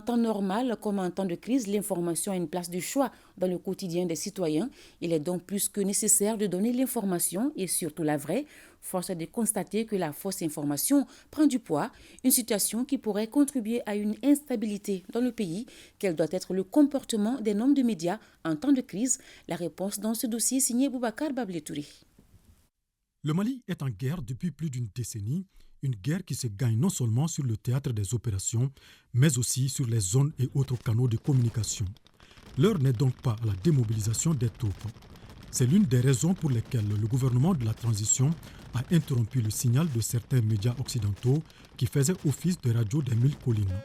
temps normal comme en temps de crise, l'information a une place de choix dans le quotidien des citoyens. Il est donc plus que nécessaire de donner l'information et surtout la vraie. Force est de constater que la fausse information prend du poids, une situation qui pourrait contribuer à une instabilité dans le pays. Quel doit être le comportement des hommes de médias en temps de crise? La réponse dans ce dossier signé Boubacar Babletouré. Le Mali est en guerre depuis plus d'une décennie, une guerre qui se gagne non seulement sur le théâtre des opérations, mais aussi sur les zones et autres canaux de communication. L'heure n'est donc pas à la démobilisation des troupes. C'est l'une des raisons pour lesquelles le gouvernement de la transition a interrompu le signal de certains médias occidentaux qui faisaient office de radio des 1000 collines.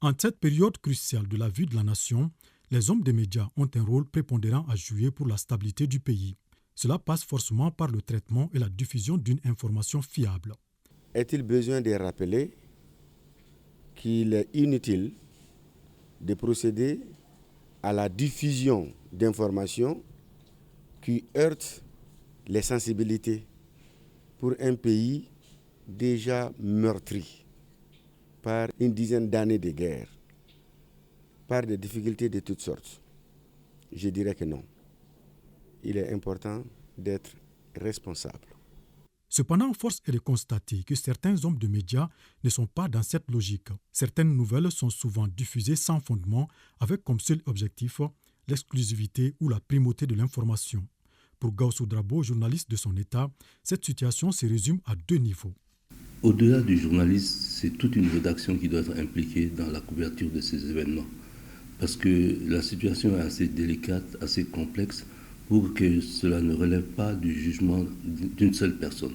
En cette période cruciale de la vie de la nation, les hommes des médias ont un rôle prépondérant à jouer pour la stabilité du pays. Cela passe forcément par le traitement et la diffusion d'une information fiable. Est-il besoin de rappeler qu'il est inutile de procéder à la diffusion d'informations qui heurtent les sensibilités pour un pays déjà meurtri par une dizaine d'années de guerre, par des difficultés de toutes sortes? Je dirais que non. Il est important d'être responsable. Cependant, force est de constater que certains hommes de médias ne sont pas dans cette logique. Certaines nouvelles sont souvent diffusées sans fondement, avec comme seul objectif l'exclusivité ou la primauté de l'information. Pour Gaussou Drabo, journaliste de son État, cette situation se résume à deux niveaux. Au-delà du journaliste, c'est toute une rédaction qui doit être impliquée dans la couverture de ces événements. Parce que la situation est assez délicate, assez complexe, pour que cela ne relève pas du jugement d'une seule personne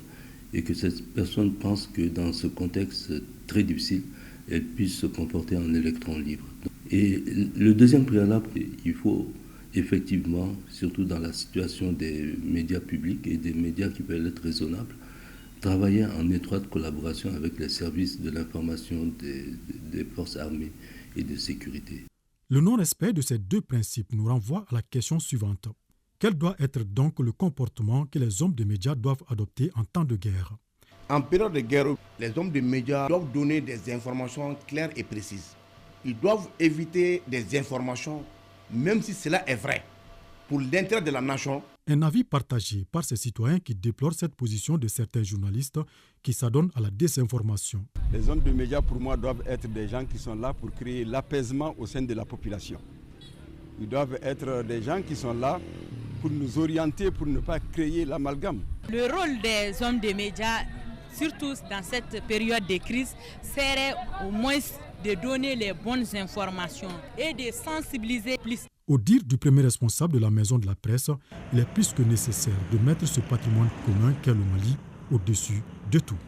et que cette personne pense que dans ce contexte très difficile, elle puisse se comporter en électron libre. Et le deuxième préalable, il faut effectivement, surtout dans la situation des médias publics et des médias qui peuvent être raisonnables, travailler en étroite collaboration avec les services de l'information des forces armées et de sécurité. Le non-respect de ces deux principes nous renvoie à la question suivante. Quel doit être donc le comportement que les hommes de médias doivent adopter en temps de guerre? En période de guerre, les hommes de médias doivent donner des informations claires et précises. Ils doivent éviter des informations, même si cela est vrai, pour l'intérêt de la nation. Un avis partagé par ces citoyens qui déplorent cette position de certains journalistes qui s'adonnent à la désinformation. Les hommes de médias, pour moi, doivent être des gens qui sont là pour créer l'apaisement au sein de la population. Ils doivent être des gens qui sont là pour nous orienter, pour ne pas créer l'amalgame. Le rôle des hommes des médias, surtout dans cette période de crise, serait au moins de donner les bonnes informations et de sensibiliser plus. Au dire du premier responsable de la maison de la presse, il est plus que nécessaire de mettre ce patrimoine commun qu'est le Mali au-dessus de tout.